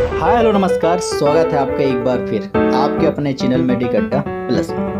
Hi hello नमस्कार, स्वागत है आपका एक बार फिर आपके अपने चैनल मेडिकट्टा प्लस में।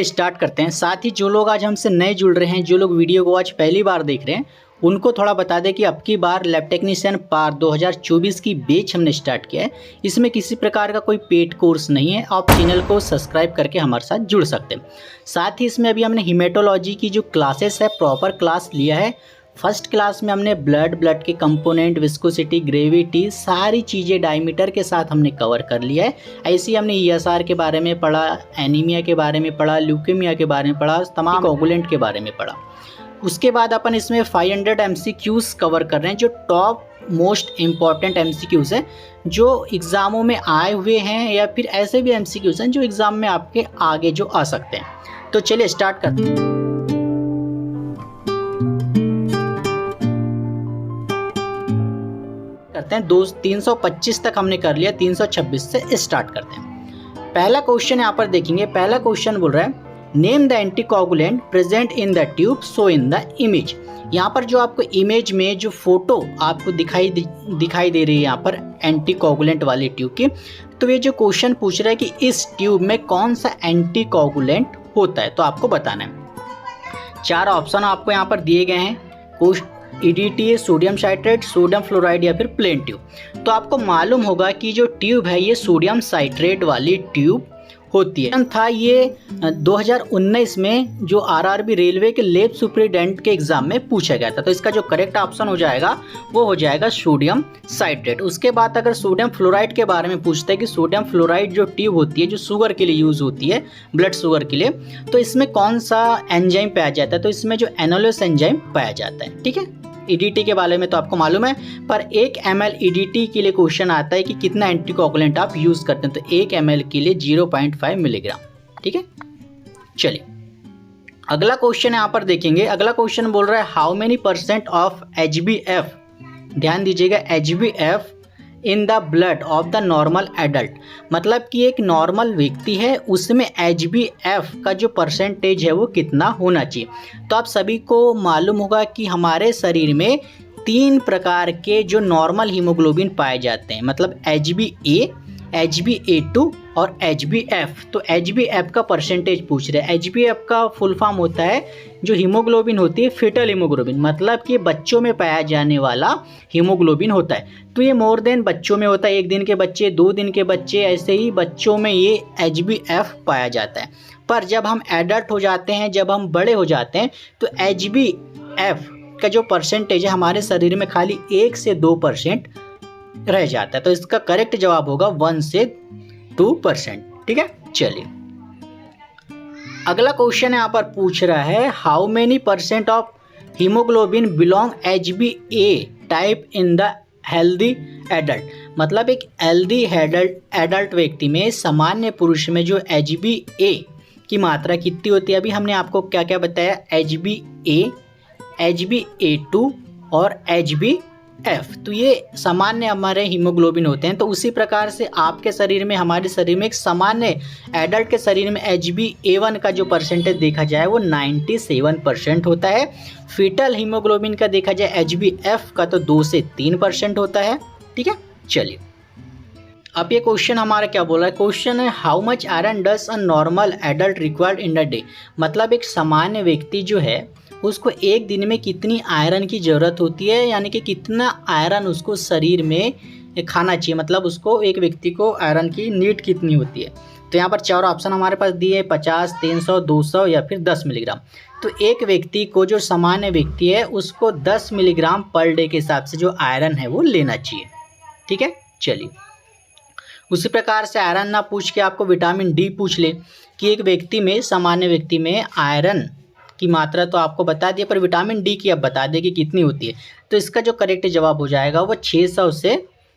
स्टार्ट करते हैं। साथ ही जो लोग आज हमसे नए जुड़ रहे हैं, जो लोग वीडियो को आज पहली बार देख रहे हैं, उनको थोड़ा बता दें कि अब की बार लैब टेक्नीशियन पार 2024 की बैच हमने स्टार्ट किया है। इसमें किसी प्रकार का कोई पेड कोर्स नहीं है, आप चैनल को सब्सक्राइब करके हमारे साथ जुड़ सकते हैं। साथ ही इसमें अभी हमने हीमेटोलॉजी की जो क्लासेस है प्रॉपर क्लास लिया है। फर्स्ट क्लास में हमने ब्लड के कंपोनेंट, विस्कोसिटी, ग्रेविटी, सारी चीज़ें डायमीटर के साथ हमने कवर कर लिया है। ऐसे ही हमने ईएसआर के बारे में पढ़ा, एनीमिया के बारे में पढ़ा, ल्यूकेमिया के बारे में पढ़ा, तमाम कोगुलेंट के बारे में पढ़ा। उसके बाद अपन इसमें 500 MCQs कवर कर रहे हैं, जो टॉप मोस्ट इम्पॉर्टेंट MCQs हैं जो एग्ज़ामों में आए हुए हैं, या फिर ऐसे भी MCQs हैं जो एग्ज़ाम में आपके आगे जो आ सकते हैं। तो चलिए स्टार्ट करते हैं। करते हैं 325 तक हमने कर लिया, 326 से स्टार्ट करते हैं। पहला क्वेश्चन यहाँ पर देखेंगे। पहला क्वेश्चन बोल रहा है name the anticoagulant present in the tube so in the image. यहाँ पर जो आपको इमेज में जो फोटो आपको दिखाई दे रही है यहाँ पर एंटीकोगुलेंट वाली ट्यूब की, तो ये जो क्वेश्चन पूछ रहा है कि इस ट्यूब में कौन सा एंटीकोगुलेंट होता है, तो आपको बताना है। 4 ऑप्शन आपको यहाँ पर दिए गए हैं, EDTA, sodium citrate, sodium fluoride या फिर प्लेन ट्यूब। तो आपको मालूम होगा कि जो ट्यूब है ये सोडियम साइट्रेट वाली ट्यूब होती है। था ये 2019 में जो RRB रेलवे के लैब सुपरिटेंडेंट के एग्जाम में पूछा गया था। तो इसका जो करेक्ट ऑप्शन हो जाएगा वो हो जाएगा सोडियम साइट्रेट। उसके बाद अगर सोडियम फ्लोराइड के बारे में पूछते हैं कि सोडियम फ्लोराइड जो ट्यूब होती है, जो शुगर के लिए यूज़ होती है, ब्लड शुगर के लिए, तो इसमें कौन सा एंजाइम पाया जाता है, तो इसमें जो एनोलेस एंजाइम पाया जाता है। ठीक है, EDT के बारे में तो आपको मालूम है, पर 1 ml EDT के लिए क्वेश्चन आता है कि कितना एंटीकोगुलेंट आप यूज़ करते हैं, तो 1 ml के लिए 0.5 मिलीग्राम। ठीक है, चलिए अगला क्वेश्चन यहाँ पर देखेंगे। अगला क्वेश्चन बोल रहा है हाउ मेनी % ऑफ HbF, ध्यान दीजिएगा, HbF in the blood of the normal adult. मतलब कि एक नॉर्मल व्यक्ति है, उसमें HbF का जो परसेंटेज है वो कितना होना चाहिए। तो आप सभी को मालूम होगा कि हमारे शरीर में 3 प्रकार के जो नॉर्मल हीमोग्लोबिन पाए जाते हैं, मतलब HbA, HbA2 और HbF। तो HbF का परसेंटेज पूछ रहे हैं। HbF का फुल फॉर्म होता है जो हीमोग्लोबिन होती है, फीटल हीमोग्लोबिन, मतलब कि बच्चों में पाया जाने वाला हीमोग्लोबिन होता है। तो ये मोर देन बच्चों में होता है, 1 दिन के बच्चे, 2 दिन के बच्चे, ऐसे ही बच्चों में ये HbF पाया जाता है। पर जब हम एडल्ट हो जाते हैं, जब हम बड़े हो जाते हैं, तो HbF का जो परसेंटेज है हमारे शरीर में खाली 1 से 2% रह जाता है। तो इसका करेक्ट जवाब होगा 1 से 2%। ठीक है, चलिए अगला क्वेश्चन यहाँ पर पूछ रहा है how many % of haemoglobin belong HbA type in the healthy adult. मतलब एक हेल्दी एडल्ट व्यक्ति में, सामान्य पुरुष में जो HbA की मात्रा कितनी होती है। अभी हमने आपको क्या क्या बताया, HbA, HbA2 और HbF। तो ये सामान्य हमारे हीमोग्लोबिन होते हैं। तो उसी प्रकार से आपके शरीर में, हमारे शरीर में, एक सामान्य एडल्ट के शरीर में HbA1 का जो परसेंटेज देखा जाए वो 97% होता है। फीटल हीमोग्लोबिन का देखा जाए HbF का तो 2 से 3% होता है। ठीक है, चलिए अब ये क्वेश्चन हमारा क्या बोल रहा है। क्वेश्चन है how much iron does a normal adult required in a day. मतलब एक सामान्य व्यक्ति जो है उसको एक दिन में कितनी आयरन की ज़रूरत होती है, यानी कि कितना आयरन उसको शरीर में खाना चाहिए, मतलब उसको, एक व्यक्ति को आयरन की नीड कितनी होती है। तो यहाँ पर 4 ऑप्शन हमारे पास दिए, 50, 300, 200 या फिर 10 मिलीग्राम। तो एक व्यक्ति को, जो सामान्य व्यक्ति है, उसको 10 मिलीग्राम पर डे के हिसाब से जो आयरन है वो लेना चाहिए। ठीक है, चलिए उसी प्रकार से आयरन ना पूछ के आपको विटामिन डी पूछ ले कि एक व्यक्ति में, सामान्य व्यक्ति में आयरन की मात्रा तो आपको बता दिया, पर विटामिन डी की अब बता दें कि कितनी होती है। तो इसका जो करेक्ट जवाब हो जाएगा वो 600 से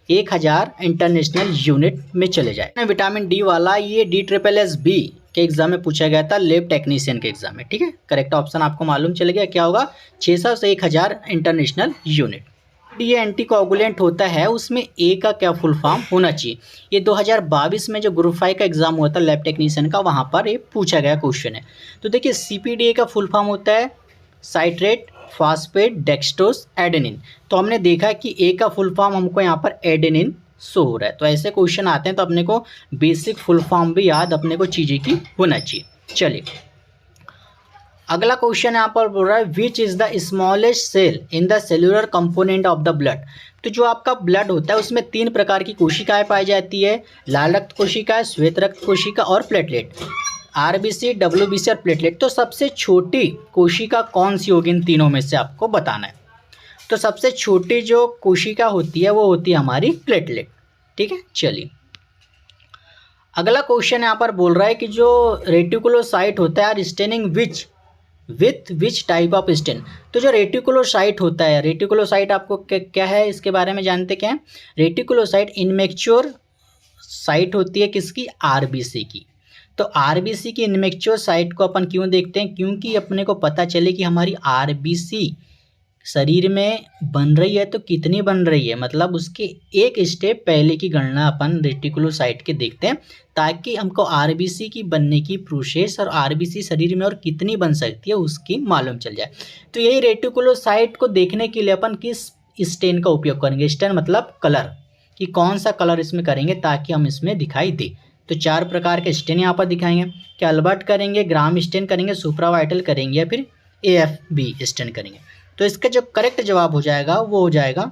1000 इंटरनेशनल यूनिट में चले जाए। विटामिन डी वाला ये DSSB के एग्जाम में पूछा गया था, लैब टेक्नीशियन के एग्जाम में। ठीक है, करेक्ट ऑप्शन आपको मालूम चल गया, क्या होगा, 600 से 1000 इंटरनेशनल यूनिट। ये एंटीकोगुलेंट होता है, उसमें ए का क्या फुल फॉर्म होना चाहिए। ये 2022 में जो ग्रुप 5 का एग्जाम हुआ था लैब टेक्नीशियन का, वहाँ पर ये पूछा गया क्वेश्चन है। तो देखिए CPDA का फुल फॉर्म होता है साइट्रेट फास्फेट डेक्सट्रोज एडेनिन। तो हमने देखा कि ए का फुल फॉर्म हमको यहाँ पर एडेनिन शो हो रहा है। तो ऐसे क्वेश्चन आते हैं तो अपने को बेसिक फुल फॉर्म भी याद अपने को चीज़ें की होना चाहिए। चलिए अगला क्वेश्चन यहाँ पर बोल रहा है which is the smallest cell in the cellular component of the blood. तो जो आपका ब्लड होता है उसमें 3 प्रकार की कोशिकाएं पाई जाती है, लाल रक्त कोशिका, श्वेत रक्त कोशिका और प्लेटलेट, आरबीसी, डब्ल्यूबीसी और प्लेटलेट। तो सबसे छोटी कोशिका कौन सी होगी इन तीनों में से आपको बताना है। तो सबसे छोटी जो कोशिका होती है वो होती है हमारी प्लेटलेट। ठीक है, चलिए अगला क्वेश्चन यहाँ पर बोल रहा है कि जो रेटिकुलोसाइट होता है are staining with which type of stain. तो जो रेटिकुलोसाइट होता है, रेटिकुलोसाइट आपको क्या है इसके बारे में जानते क्या हैं। रेटिकुलोसाइट इनमेच्योर साइट होती है किसकी, आरबीसी की। तो आरबीसी की इनमेच्योर साइट को अपन क्यों देखते हैं, क्योंकि अपने को पता चले कि हमारी आरबीसी शरीर में बन रही है तो कितनी बन रही है, मतलब उसके एक स्टेप पहले की गणना अपन रेटिकुलोसाइट के देखते हैं ताकि हमको आरबीसी की बनने की प्रोसेस और आरबीसी शरीर में और कितनी बन सकती है उसकी मालूम चल जाए। तो यही रेटिकुलोसाइट को देखने के लिए अपन किस स्टेन का उपयोग करेंगे, स्टेन मतलब कलर, कि कौन सा कलर इसमें करेंगे ताकि हम इसमें दिखाई दे। तो 4 प्रकार के स्टेन यहाँ पर दिखाएंगे, क्या अल्बर्ट करेंगे, ग्राम स्टेन करेंगे, सुप्रावाइटल करेंगे या फिर एएफबी स्टेन करेंगे। तो इसका जो करेक्ट जवाब हो जाएगा वो हो जाएगा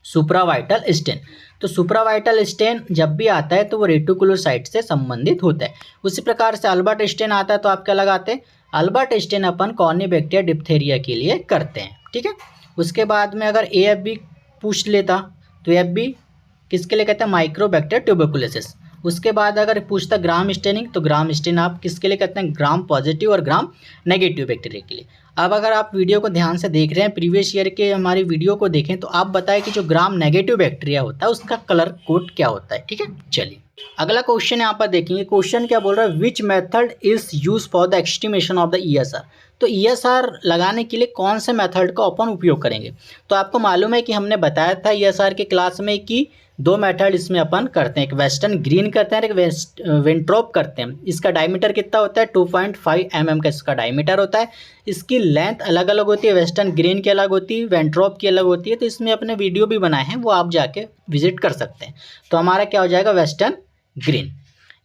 सुप्रावाइटल स्टेन। तो सुप्रावाइटल स्टेन जब भी आता है तो वो रेटिकुलोसाइट से संबंधित होता है। उसी प्रकार से अल्बर्ट स्टेन आता है तो आप क्या लगाते हैं, अल्बर्ट स्टेन अपन कॉर्निबैक्टीरिया डिप्थेरिया के लिए करते हैं। ठीक है, उसके बाद में अगर एएफबी पूछ लेता तो एएफबी किसके लिए कहते हैं, माइक्रोबैक्टीरिया ट्यूबरकुलोसिस। उसके बाद अगर पूछता ग्राम स्टेनिंग तो ग्राम स्टेन आप किसके लिए कहते हैं, ग्राम पॉजिटिव और ग्राम नेगेटिव बैक्टीरिया के लिए। अब अगर आप वीडियो को ध्यान से देख रहे हैं, प्रीवियस ईयर के हमारी वीडियो को देखें तो आप बताएं कि जो ग्राम नेगेटिव बैक्टीरिया होता है उसका कलर कोड क्या होता है। ठीक है, चलिए अगला क्वेश्चन यहाँ पर देखेंगे। क्वेश्चन क्या बोल रहा है, which method is use for the estimation of the ESR. तो ईएसआर लगाने के लिए कौन से मेथड का अपन उपयोग करेंगे। तो आपको मालूम है कि हमने बताया था ईएसआर के क्लास में कि 2 मेथड इसमें अपन करते हैं, एक वेस्टर्न ग्रीन करते हैं, एक वेंट्रोप करते हैं। इसका डायमीटर कितना होता है, 2.5 mm का इसका डायमीटर होता है। इसकी लेंथ अलग अलग होती है, वेस्टर्न ग्रीन की अलग होती है, वेंट्रोप की अलग होती है। तो इसमें अपने वीडियो भी बनाए हैं, वो आप जाके विजिट कर सकते हैं। तो हमारा क्या हो जाएगा, वेस्टर्न ग्रीन।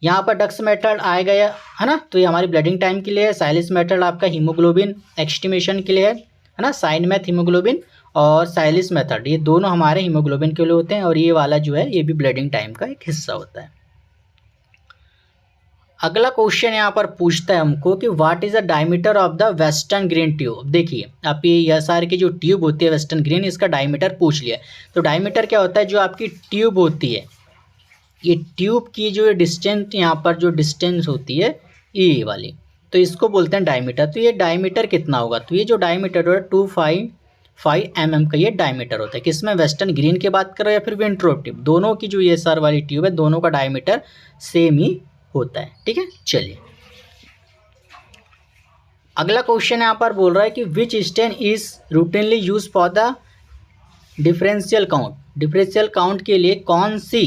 यहाँ पर डक्स मेथड आएगा है ना, तो ये हमारी ब्लडिंग टाइम के लिए है। साइलिस मेथड आपका हीमोग्लोबिन एस्टिमेशन के लिए है ना, साइन मैथ हीमोग्लोबिन और साइलिस मेथड, ये दोनों हमारे हीमोग्लोबिन के लिए होते हैं। और ये वाला जो है ये भी ब्लडिंग टाइम का एक हिस्सा होता है। अगला क्वेश्चन यहाँ पर पूछता है हमको कि what is the diameter of the western green tube. देखिए आप ये ईएसआर की जो ट्यूब होती है वेस्टर्न ग्रीन, इसका डायमीटर पूछ लिया। तो डायमीटर क्या होता है, जो आपकी ट्यूब होती है, ये ट्यूब की जो डिस्टेंस, यहाँ पर जो डिस्टेंस होती है ये वाली, तो इसको बोलते हैं डायमीटर। तो ये डायमीटर कितना होगा, तो ये जो डायमीटर है 2.5 mm का ये डायमीटर होता है। किसमें, वेस्टर्न ग्रीन की बात कर रहे हैं या फिर वेंट्रोप ट्यूब, दोनों की जो ईएसआर वाली ट्यूब है दोनों का डायमीटर सेम ही होता है। ठीक है, चलिए अगला क्वेश्चन यहाँ पर बोल रहा है कि which stain is routinely use for the differential count. Differential count के लिए कौन सी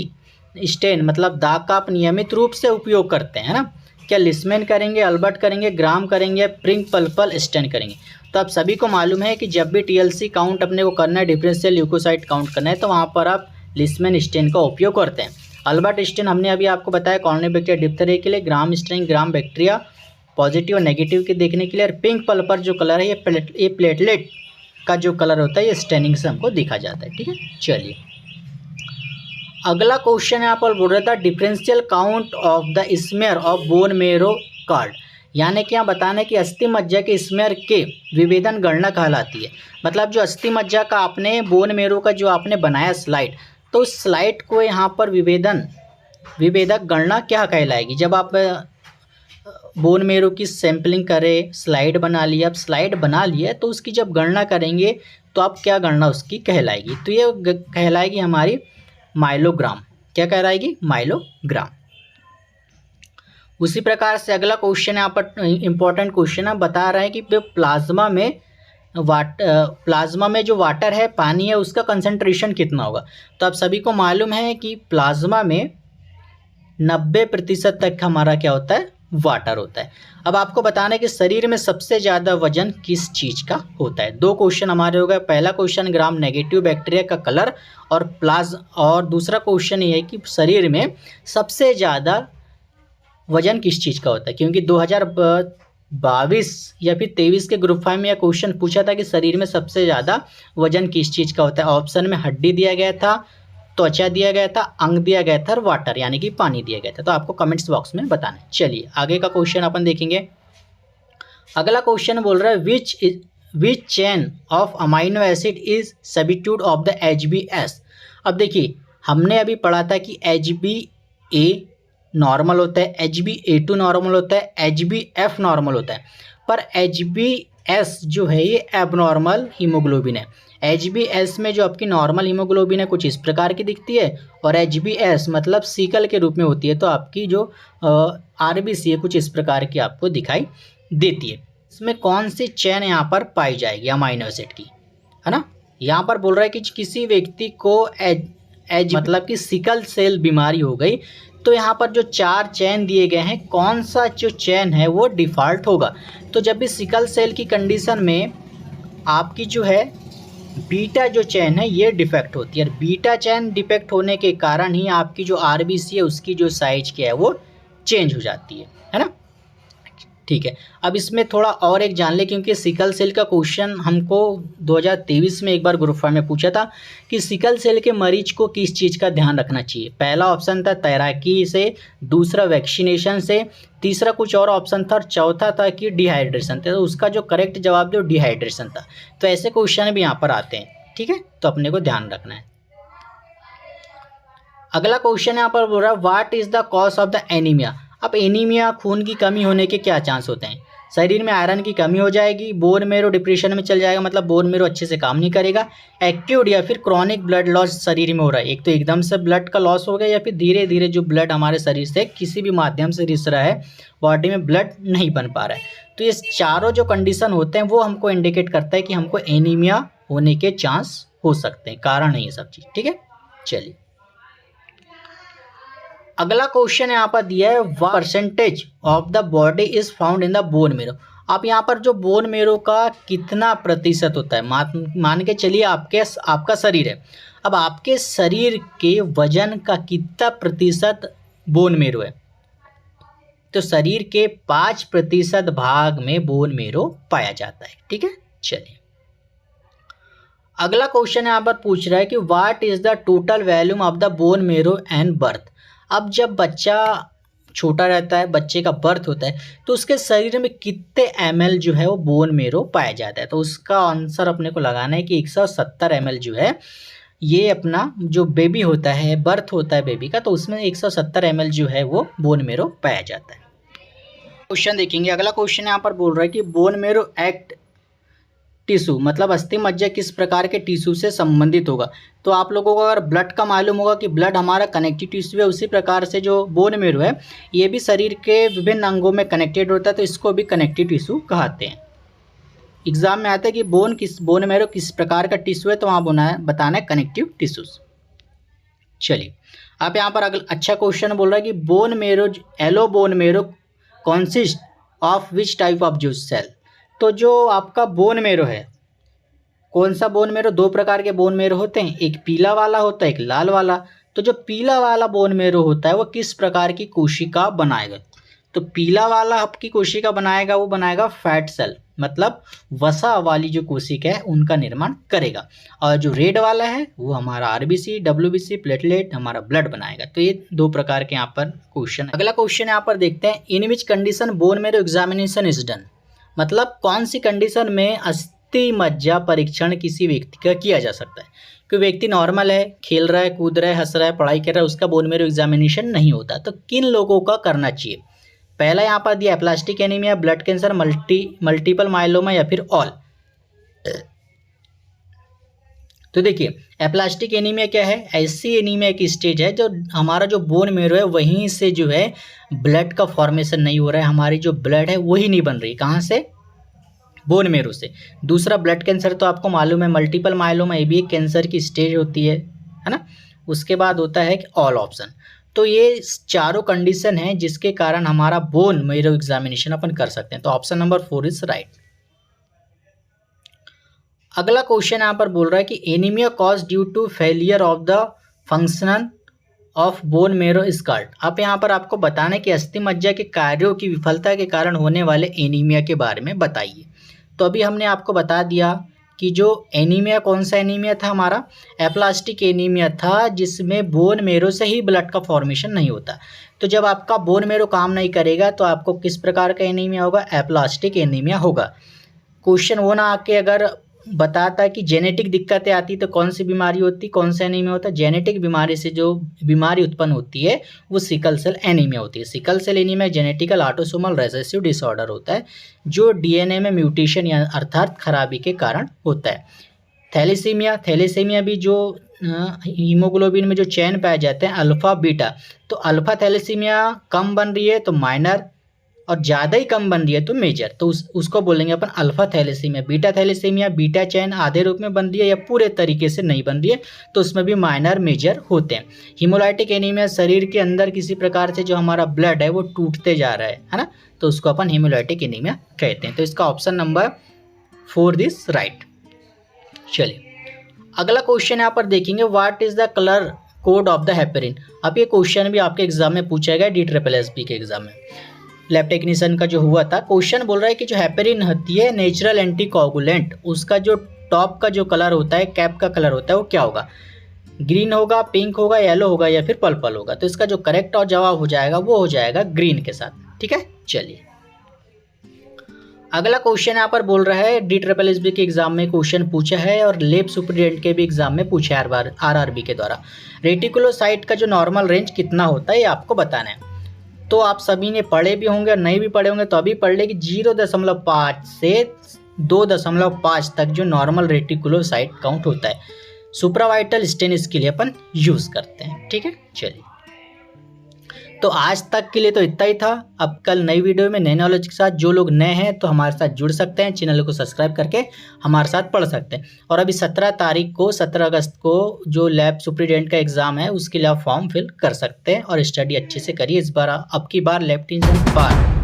स्टेन मतलब दाग का आप नियमित रूप से उपयोग करते हैं, है ना। क्या लिस्मेन करेंगे, अल्बर्ट करेंगे, ग्राम करेंगे, प्रिंक पल्पल स्टेन करेंगे। तो आप सभी को मालूम है कि जब भी टीएलसी काउंट अपने को करना है, डिफरेंशियल ल्यूकोसाइट काउंट करना है, तो वहाँ पर आप लिस्मेन स्टेन का उपयोग करते हैं। अल्बर्ट स्टेन हमने अभी आपको बताया कॉर्निबैक्टीरिया डिप्थेरिया के लिए, ग्राम स्टेन ग्राम बैक्टीरिया पॉजिटिव और नेगेटिव के देखने के लिए, और पिंक पल्पर जो कलर है ये प्लेटलेट का जो कलर होता है ये स्टेनिंग से हमको दिखा जाता है। ठीक है, चलिए अगला क्वेश्चन यहाँ पर बोल रहा था differential count of the smear of bone मेरो कार्ड, यानी कि यहाँ बताना है कि अस्थि मज्जा के स्मेयर के विभेदन गणना कहलाती है। मतलब जो अस्थि मज्जा का आपने बोन मेरो का जो आपने बनाया स्लाइड, तो उस स्लाइड को यहाँ पर विभेदक गणना क्या कहलाएगी। जब आप बोन मेरो की सैम्पलिंग करें, स्लाइड बना लिया, अब स्लाइड बना लिया तो उसकी जब गणना करेंगे तो आप क्या गणना उसकी कहलाएगी, तो ये कहलाएगी हमारी माइलोग्राम। क्या कहलाएगी, माइलोग्राम। उसी प्रकार से अगला क्वेश्चन यहाँ पर इंपॉर्टेंट क्वेश्चन है, बता रहा है कि प्लाज्मा में जो वाटर है, पानी है, उसका कंसंट्रेशन कितना होगा। तो आप सभी को मालूम है कि प्लाज्मा में 90% तक हमारा क्या होता है, वाटर होता है। अब आपको बताना है कि शरीर में सबसे ज़्यादा वजन किस चीज़ का होता है। दो क्वेश्चन हमारे हो गए। पहला क्वेश्चन ग्राम नेगेटिव बैक्टीरिया का कलर और दूसरा क्वेश्चन ये है कि शरीर में सबसे ज़्यादा वजन किस चीज़ का होता है, क्योंकि 2022 या फिर 23 के ग्रुप 5 में यह क्वेश्चन पूछा था कि शरीर में सबसे ज़्यादा वजन किस चीज़ का होता है। ऑप्शन में हड्डी दिया गया था, त्वचा दिया गया था, अंग दिया गया था और वाटर यानी कि पानी दिया गया था। तो आपको कमेंट्स बॉक्स में बताना है। चलिए आगे का क्वेश्चन अपन देखेंगे। अगला क्वेश्चन बोल रहा है which chain of amino acid is substitute of the HbS। अब देखिए हमने अभी पढ़ा था कि HbA नॉर्मल होता है, HbA2 नॉर्मल होता है, HbF नॉर्मल होता है, पर HbS जो है ये एबनॉर्मल हीमोग्लोबिन है। HbS में जो आपकी नॉर्मल हीमोग्लोबिन है कुछ इस प्रकार की दिखती है और HbS मतलब सीकल के रूप में होती है, तो आपकी जो RBC है कुछ इस प्रकार की आपको दिखाई देती है। इसमें कौन सी चेन यहाँ पर पाई जाएगी अमाइनो एसिड की, है ना। यहाँ पर बोल रहा है कि किसी व्यक्ति को मतलब कि सिकल सेल बीमारी हो गई, तो यहाँ पर जो 4 चेन दिए गए हैं कौन सा जो चेन है वो डिफ़ॉल्ट होगा। तो जब भी सिकल सेल की कंडीशन में आपकी जो है बीटा जो चेन है ये डिफेक्ट होती है, और बीटा चेन डिफेक्ट होने के कारण ही आपकी जो RBC है उसकी जो साइज क्या है वो चेंज हो जाती है ना। ठीक है, अब इसमें थोड़ा और एक जान ले, क्योंकि सिकल सेल का क्वेश्चन हमको 2023 में एक बार ग्रुप 5 में पूछा था कि सिकल सेल के मरीज को किस चीज़ का ध्यान रखना चाहिए। पहला ऑप्शन था तैराकी से, दूसरा वैक्सीनेशन से, तीसरा कुछ और ऑप्शन था और चौथा था कि डिहाइड्रेशन था। तो उसका जो करेक्ट जवाब जो डिहाइड्रेशन था। तो ऐसे क्वेश्चन भी यहाँ पर आते हैं, ठीक है, तो अपने को ध्यान रखना है। अगला क्वेश्चन यहाँ पर बोल रहा है what is the cause of the anaemia. अब एनीमिया खून की कमी होने के क्या चांस होते हैं। शरीर में आयरन की कमी हो जाएगी, बोन मेरो डिप्रेशन में चल जाएगा, मतलब बोन मेरो अच्छे से काम नहीं करेगा, एक्यूट या फिर क्रॉनिक ब्लड लॉस शरीर में हो रहा है। एक तो एकदम से ब्लड का लॉस हो गया या फिर धीरे धीरे जो ब्लड हमारे शरीर से किसी भी माध्यम से रिस रहा है, बॉडी में ब्लड नहीं बन पा रहा है। तो ये चारों जो कंडीशन होते हैं वो हमको इंडिकेट करता है कि हमको एनीमिया होने के चांस हो सकते हैं, कारण है ये सब चीज़, ठीक है। चलिए अगला क्वेश्चन यहाँ पर दिया है percentage of the body is found in the bone marrow. आप यहाँ पर जो बोन मेरो का कितना प्रतिशत होता है, मान के चलिए आपका शरीर है। अब आपके शरीर के वजन का कितना प्रतिशत बोन मेरो है, तो शरीर के 5% भाग में बोन मेरो पाया जाता है, ठीक है। चलिए अगला क्वेश्चन यहाँ पर पूछ रहा है कि what is the total volume of the bone marrow and birth. अब जब बच्चा छोटा रहता है, बच्चे का बर्थ होता है, तो उसके शरीर में कितने ml जो है वो बोन मेरो पाया जाता है। तो उसका आंसर अपने को लगाना है कि 170 ml जो है ये अपना जो बेबी होता है, बर्थ होता है बेबी का, तो उसमें 170 ml जो है वो बोन मेरो पाया जाता है। क्वेश्चन देखेंगे। अगला क्वेश्चन यहाँ पर बोल रहा है कि बोन मेरो एक्ट टिश्यू मतलब अस्थि मज्जा किस प्रकार के टिश्यू से संबंधित होगा। तो आप लोगों को अगर ब्लड का मालूम होगा कि ब्लड हमारा कनेक्टिव टिश्यू है, उसी प्रकार से जो बोन मेरो है ये भी शरीर के विभिन्न अंगों में कनेक्टेड होता है, तो इसको भी कनेक्टिव टिश्यू कहते हैं। एग्जाम में आता है कि बोन मेरो किस प्रकार का टिश्यू है, तो वहाँ बताना है कनेक्टिव टिश्यूज। चलिए आप यहाँ पर अगला अच्छा क्वेश्चन बोल रहा है कि बोन मेरो एलो bone marrow consist of which type of juice cell. तो जो आपका बोन मेरो है, कौन सा बोन मेरो, 2 प्रकार के बोन मेरो होते हैं, एक पीला वाला होता है, एक लाल वाला। तो जो पीला वाला बोन मेरो होता है वो किस प्रकार की कोशिका बनाएगा। तो पीला वाला आपकी कोशिका बनाएगा, वो बनाएगा फैट सेल, मतलब वसा वाली जो कोशिका है उनका निर्माण करेगा। और जो रेड वाला है वो हमारा RBC, WBC, प्लेटलेट हमारा ब्लड बनाएगा। तो ये 2 प्रकार के यहाँ पर क्वेश्चन। अगला क्वेश्चन यहाँ पर देखते हैं in which condition bone marrow examination is done. मतलब कौन सी कंडीशन में अस्थि मज्जा परीक्षण किसी व्यक्ति का किया जा सकता है। कोई व्यक्ति नॉर्मल है, खेल रहा है, कूद रहा है, हंस रहा है, पढ़ाई कर रहा है, उसका बोन मेरो एग्जामिनेशन नहीं होता। तो किन लोगों का करना चाहिए। पहला यहाँ पर दिया aplastic anaemia, blood cancer, multiple myeloma या फिर ऑल। तो देखिए एप्लास्टिक एनीमिया क्या है, ऐसी एनीमिया की स्टेज है जो हमारा जो बोन मेरो है वहीं से जो है ब्लड का फॉर्मेशन नहीं हो रहा है, हमारी जो ब्लड है वही नहीं बन रही, कहाँ से, बोन मेरो से। दूसरा ब्लड कैंसर तो आपको मालूम है, मल्टीपल माइलोमा ये भी एक कैंसर की स्टेज होती है ना। उसके बाद होता है ऑल ऑप्शन। तो ये चारों कंडीशन हैं जिसके कारण हमारा बोन मैरो एग्जामिनेशन अपन कर सकते हैं। तो ऑप्शन नंबर 4 इज राइट। अगला क्वेश्चन यहाँ पर बोल रहा है कि anaemia cause due to failure of the function of bone marrow skirt. अब यहाँ पर आपको बताने कि अस्थि मज्जा के कार्यों की विफलता के कारण होने वाले एनीमिया के बारे में बताइए। तो अभी हमने आपको बता दिया कि जो एनीमिया, कौन सा एनीमिया था हमारा, एप्लास्टिक एनीमिया था, जिसमें बोन मेरो से ही ब्लड का फॉर्मेशन नहीं होता। तो जब आपका बोन मेरो काम नहीं करेगा तो आपको किस प्रकार का एनीमिया होगा, एप्लास्टिक एनीमिया होगा। क्वेश्चन वो ना आके अगर बताता कि जेनेटिक दिक्कतें आती तो कौन सी बीमारी होती, कौन सा एनीमिया होता है, जेनेटिक बीमारी से जो बीमारी उत्पन्न होती है वो सिकल सेल एनीमिया होती है। Sickle cell anaemia genetical autosomal recessive disorder होता है जो डीएनए में म्यूटेशन या अर्थात खराबी के कारण होता है। थैलेसीमिया भी जो हीमोग्लोबिन में जो चैन पाए जाते हैं अल्फा बीटा, तो अल्फा थैलेसीमिया कम बन रही है तो माइनर, और ज़्यादा ही कम बन रही है तो मेजर, तो उसको बोलेंगे अपन alpha thalassemia. Beta thalassemia beta chain आधे रूप में बन रही है या पूरे तरीके से नहीं बन रही है तो उसमें भी माइनर मेजर होते हैं। हीमोलाइटिक एनीमिया शरीर के अंदर किसी प्रकार से जो हमारा ब्लड है वो टूटते जा रहा है ना, तो उसको अपन हीमोलाइटिक एनीमिया कहते हैं। तो इसका ऑप्शन नंबर 4 इज राइट। चलिए अगला क्वेश्चन यहाँ पर देखेंगे, what is the colour code of the heparin. अब ये क्वेश्चन भी आपके एग्जाम में पूछा गया, DSSB के एग्जाम में, लैब टेक्नीशियन का जो हुआ था। क्वेश्चन बोल रहा है कि जो हेपेरिन होती है नेचुरल एंटीकोगुलेंट, उसका जो टॉप का जो कलर होता है, कैप का कलर होता है, वो क्या होगा, ग्रीन होगा, पिंक होगा, येलो होगा या फिर पर्पल होगा। तो इसका जो करेक्ट और जवाब हो जाएगा वो हो जाएगा ग्रीन के साथ। ठीक है, चलिए अगला क्वेश्चन यहाँ पर बोल रहा है, DSSB के एग्जाम में क्वेश्चन पूछा है और लैब सुपरिटेंडेंट के भी एग्जाम में पूछा है RRB के द्वारा। रेटिकुलोसाइट का जो नॉर्मल रेंज कितना होता है ये आपको बताना है। तो आप सभी ने पढ़े भी होंगे और नहीं भी पढ़े होंगे तो अभी पढ़ ले कि 0.5 से 2.5 तक जो नॉर्मल रेटिकुलोसाइट काउंट होता है सुप्रावाइटल स्टेनस के लिए अपन यूज़ करते हैं। ठीक है, चलिए तो आज तक के लिए तो इतना ही था। अब कल नई वीडियो में नए नॉलेज के साथ, जो लोग नए हैं तो हमारे साथ जुड़ सकते हैं, चैनल को सब्सक्राइब करके हमारे साथ पढ़ सकते हैं। और अभी 17 अगस्त को जो लैब सुपरिटेंडेंट का एग्ज़ाम है उसके लिए आप फॉर्म फिल कर सकते हैं और स्टडी अच्छे से करिए। इस बार अब की बार लैब टेक्नीशियन बार